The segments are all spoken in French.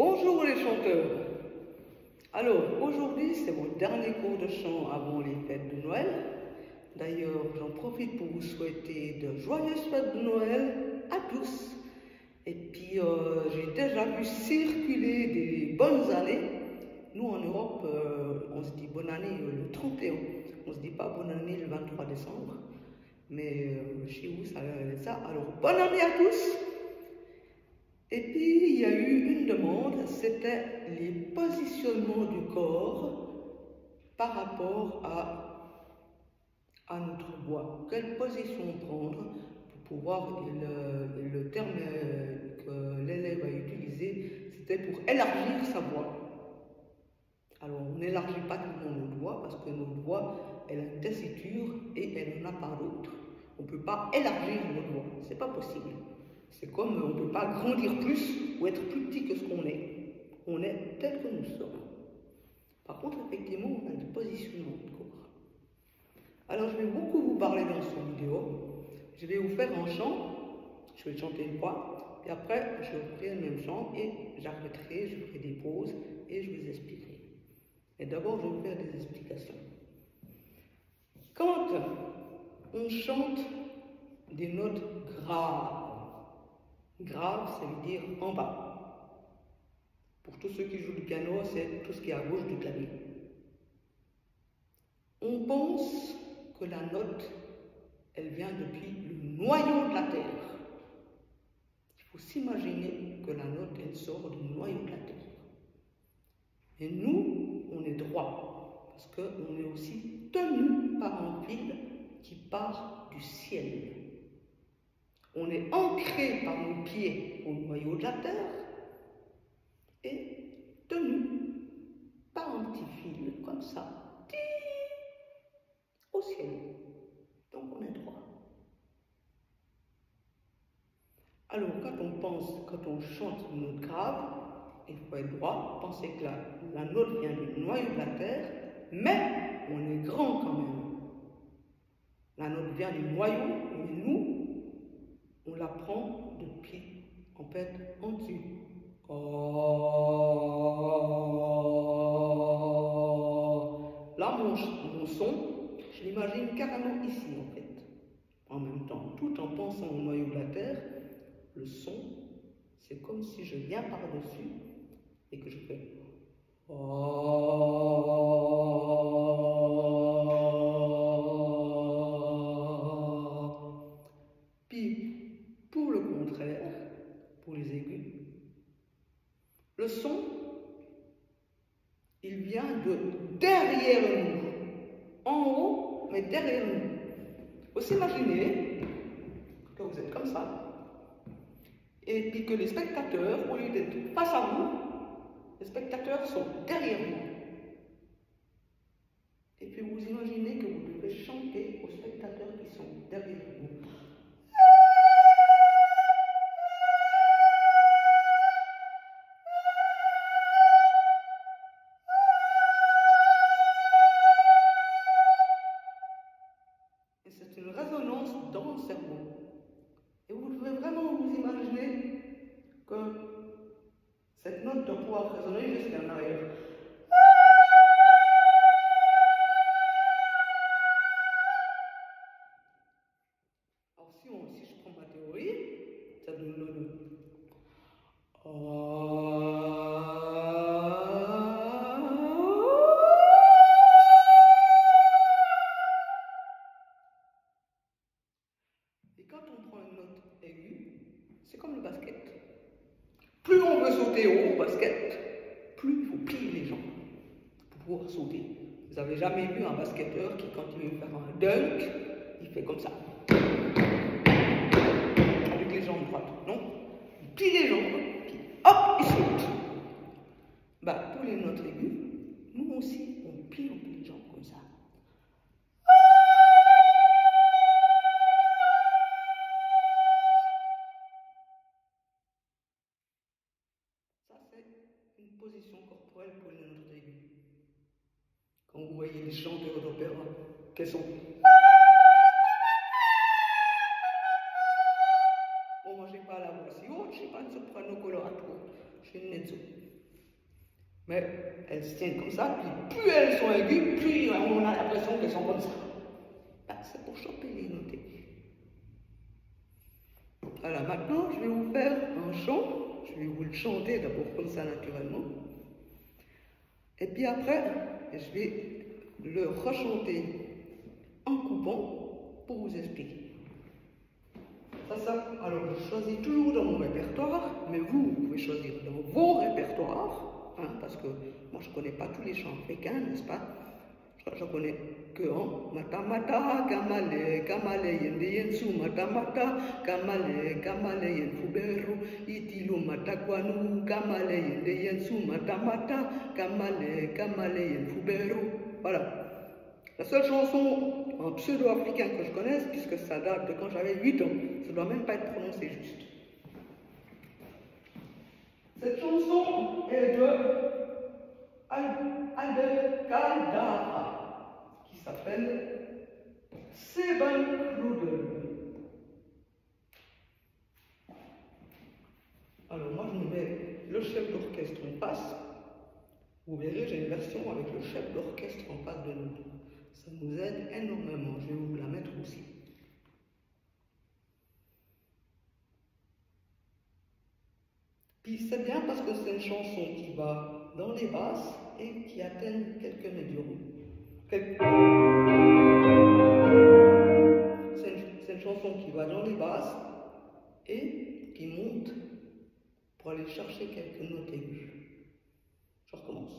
Bonjour les chanteurs. Alors aujourd'hui c'est mon dernier cours de chant avant les fêtes de Noël. D'ailleurs j'en profite pour vous souhaiter de joyeuses fêtes de Noël à tous. Et puis j'ai déjà vu circuler des bonnes années. Nous en Europe on se dit bonne année le 31. On se dit pas bonne année le 23 décembre. Mais chez vous ça. Alors bonne année à tous. Et puis, il y a eu une demande, c'était les positionnements du corps par rapport à notre voix. Quelle position prendre pour pouvoir, le terme que l'élève a utilisé, c'était pour élargir sa voix. Alors, on n'élargit pas tout le monde notre voix parce que notre voix, elle a une tessiture et elle n'en a pas d'autre. On ne peut pas élargir notre voix, c'est pas possible. C'est comme on ne peut pas grandir plus ou être plus petit que ce qu'on est. On est tel que nous sommes. Par contre, effectivement, on a du positionnement de corps. Alors, je vais beaucoup vous parler dans cette vidéo. Je vais vous faire un chant. Je vais chanter une fois. Et après, je ferai le même chant et j'arrêterai, je ferai des pauses et je vous expliquerai. Et d'abord, je vais vous faire des explications. Quand on chante des notes graves, grave, ça veut dire en bas. Pour tous ceux qui jouent du piano, c'est tout ce qui est à gauche du clavier. On pense que la note, elle vient depuis le noyau de la terre. Il faut s'imaginer que la note, elle sort du noyau de la terre. Et nous, on est droit, parce qu'on est aussi tenu par un fil qui part du ciel. On est ancré par nos pieds au noyau de la terre et tenu par un petit fil comme ça, au ciel. Donc on est droit. Alors quand on chante une note grave, il faut être droit, penser que la note vient du noyau de la terre, mais on est grand quand même. La note vient du noyau, mais nous, on la prend depuis, en fait, en dessus. Là, mon son, je l'imagine carrément ici, en fait. En même temps, tout en pensant au noyau de la terre, le son, c'est comme si je viens par-dessus et que je fais. Puis, pour le contraire, pour les aigus, le son, il vient de derrière nous, en haut, mais derrière nous. Il faut s'imaginer que vous êtes comme ça, et puis que les spectateurs, au lieu d'être face à vous, les spectateurs sont derrière vous. Et puis vous imaginez que vous devez chanter aux spectateurs qui sont derrière vous. Et c'est une résonance dans le cerveau. Et vous devez vraiment vous imaginer que cette note doit pouvoir résonner jusqu'en arrière. Alors si je prends ma théorie, ça donne le Et quand on prend une note aiguë, c'est comme le basket. Plus on veut sauter haut au basket, plus il faut plier les jambes pour pouvoir sauter. Vous n'avez jamais vu un basketteur qui, quand il veut faire un dunk, il fait comme ça. Avec les jambes droites. Non, il plie les jambes, puis hop, il saute. Bah, pour les notes aiguës, nous aussi, on plie les jambes comme ça. Ça, c'est une position corporelle pour les notes aiguës. Quand vous voyez les chanteurs d'opéra, quels sont? Bon, moi, j'ai pas la voix si haute, je suis pas un soprano colorato, je suis une mezzo. Mais elles se tiennent comme ça, puis plus elles sont aiguës, plus on a l'impression qu'elles sont comme ça. Ben, c'est pour choper les notes aiguës. Voilà, maintenant je vais vous faire un chant. Je vais vous le chanter d'abord comme ça naturellement. Et puis après, je vais le rechanter en coupant pour vous expliquer. Alors je choisis toujours dans mon répertoire, mais vous pouvez choisir dans vos répertoires, hein, parce que moi je ne connais pas tous les chants africains, n'est-ce pas? Je connais que mata mata kamale kamale yende yensu mata mata kamale kamale yen fuberu itilo mata kwanu kamale yende yensu mata mata kamale kamale yen fuberu. Voilà. La seule chanson en pseudo-africain que je connaisse, puisque ça date de quand j'avais 8 ans, ça ne doit même pas être prononcé juste. Cette chanson est de Albert Kaldara, qui s'appelle Sebenkruden. Alors moi je me mets le chef d'orchestre en face. Vous verrez, j'ai une version avec le chef d'orchestre en face de nous. Ça nous aide énormément. Je vais vous la mettre aussi. Puis c'est bien parce que c'est une chanson qui va dans les basses et qui atteint quelques médiums. C'est une chanson qui va dans les basses et qui monte pour aller chercher quelques notes aiguës. Je recommence.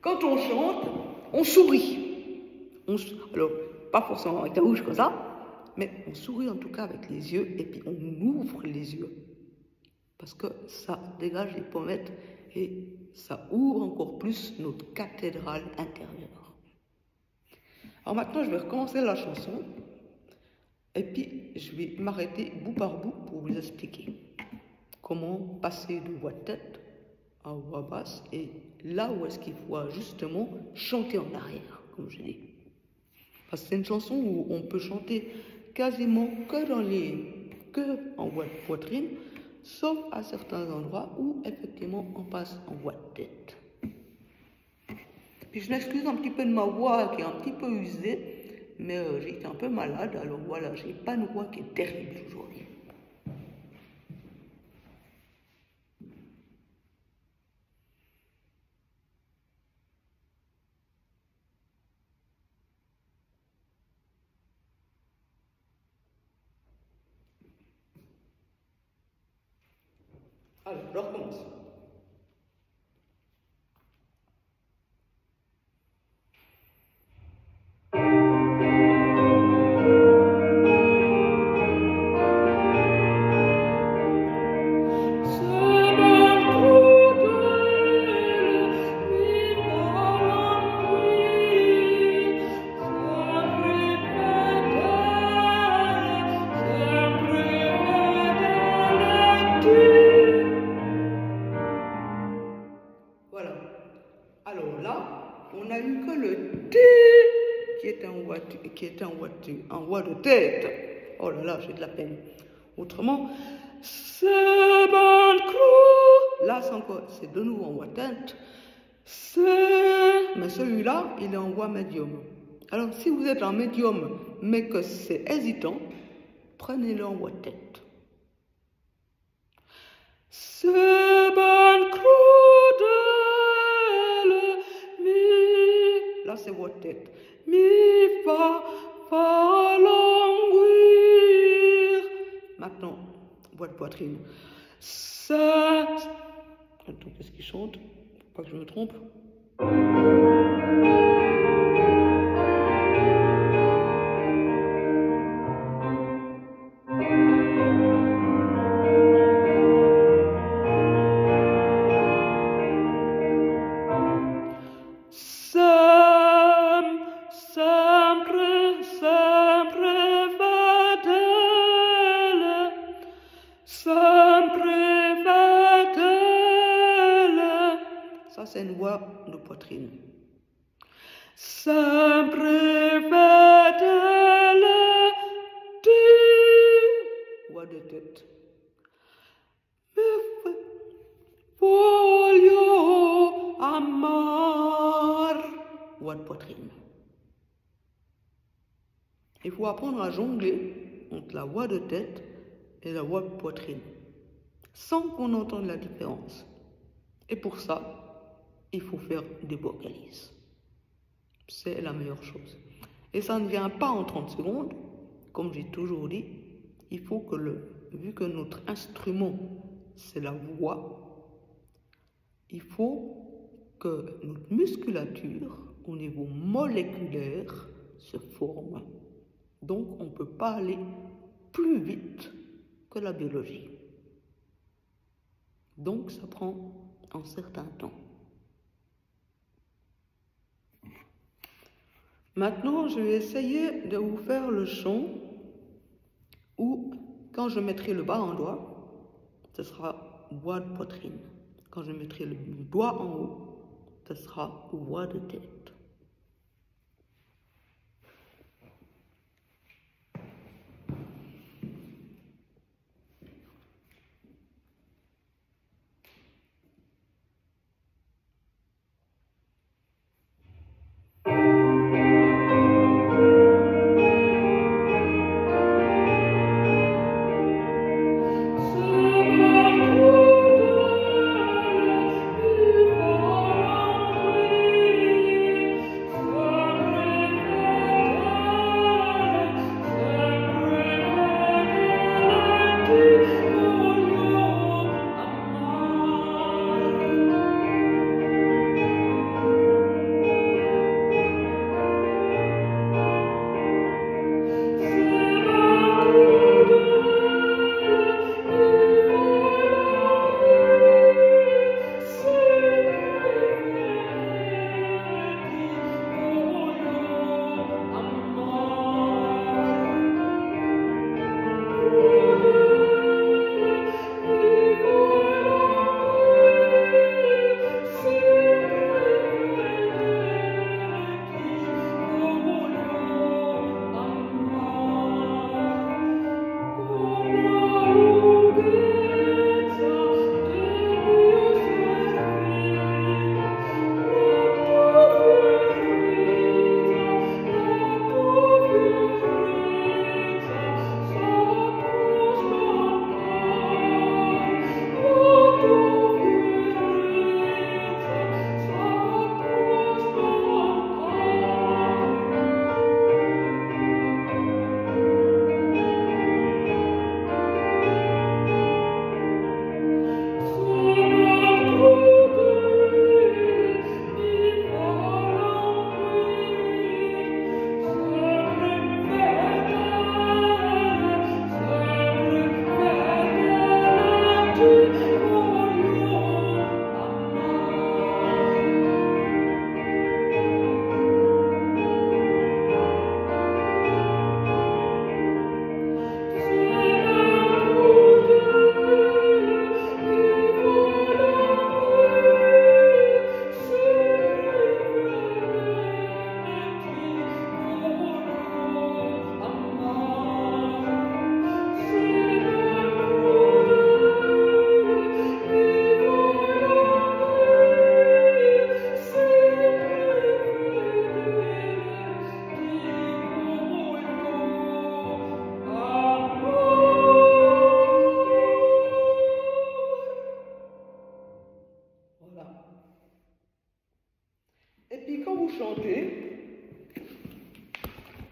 Quand on chante, on sourit. Alors, pas forcément avec la bouche comme ça, mais on sourit en tout cas avec les yeux et puis on ouvre les yeux. Parce que ça dégage les pommettes et ça ouvre encore plus notre cathédrale intérieure. Alors maintenant, je vais recommencer la chanson et puis je vais m'arrêter bout par bout pour vous expliquer comment passer de voix de tête à voix basse et là où est-ce qu'il faut justement chanter en arrière, comme je dis. Parce que c'est une chanson où on peut chanter quasiment que en voix de poitrine, sauf à certains endroits où effectivement on passe en voix de tête. Puis je m'excuse un petit peu de ma voix qui est un petit peu usée, mais j'étais un peu malade, alors voilà, j'ai pas une voix qui est terrible aujourd'hui. Alors, je recommence. Voilà. Alors là, on n'a eu que le T qui est en voix de tête. Oh là là, j'ai de la peine. Autrement, là, c'est de nouveau en voix de tête. Mais celui-là, il est en voix médium. Alors, si vous êtes en médium, mais que c'est hésitant, prenez-le en voix de tête. Là, c'est voix de tête. Mi, fa, languir. Maintenant, voix de poitrine. Attends, qu'est-ce qu'il chante? Faut pas que je me trompe. Ça, c'est une voix de poitrine. Sempre fedele, voix de tête. Voglio amar, voix de poitrine. Il faut apprendre à jongler entre la voix de tête et la voix de poitrine, sans qu'on entende la différence. Et pour ça, il faut faire des vocalises. C'est la meilleure chose. Et ça ne vient pas en 30 secondes. Comme j'ai toujours dit, il faut que vu que notre instrument, c'est la voix, il faut que notre musculature, au niveau moléculaire, se forme. Donc, on ne peut pas aller plus vite que la biologie. Donc, ça prend un certain temps. Maintenant, je vais essayer de vous faire le chant où, quand je mettrai le bas en doigt, ce sera voix de poitrine. Quand je mettrai le doigt en haut, ce sera voix de tête. vous chantez,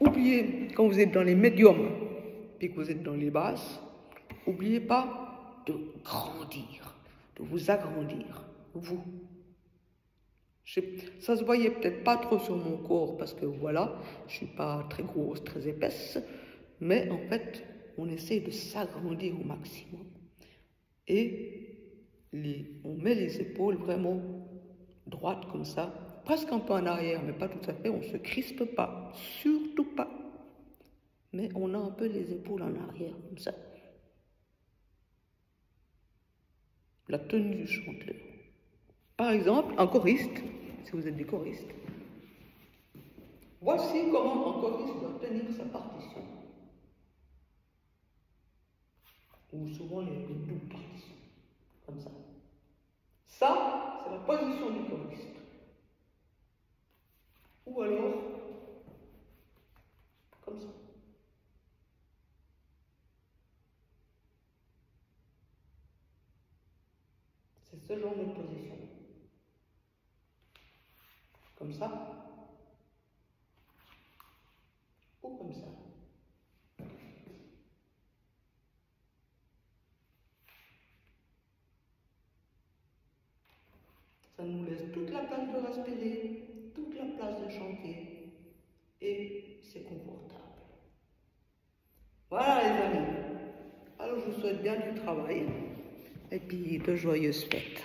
oubliez, quand vous êtes dans les médiums, puis que vous êtes dans les basses, n'oubliez pas de grandir, de vous agrandir, vous. Ça se voyait peut-être pas trop sur mon corps parce que voilà, je suis pas très grosse, très épaisse, mais en fait, on essaie de s'agrandir au maximum. Et on met les épaules vraiment droites comme ça, presque un peu en arrière, mais pas tout à fait, on ne se crispe pas, surtout pas. Mais on a un peu les épaules en arrière, comme ça. La tenue du chanteur. Par exemple, un choriste, si vous êtes des choristes, voici comment un choriste doit tenir sa partition. Ou souvent les doubles partitions, comme ça. Ça, c'est la position du choriste. Ou alors, comme ça. C'est ce genre de position. Comme ça. Ou comme ça. Ça nous laisse toute la place de respirer, toute la place de chanter. Et c'est confortable. Voilà les amis. Alors je vous souhaite bien du travail et puis de joyeuses fêtes.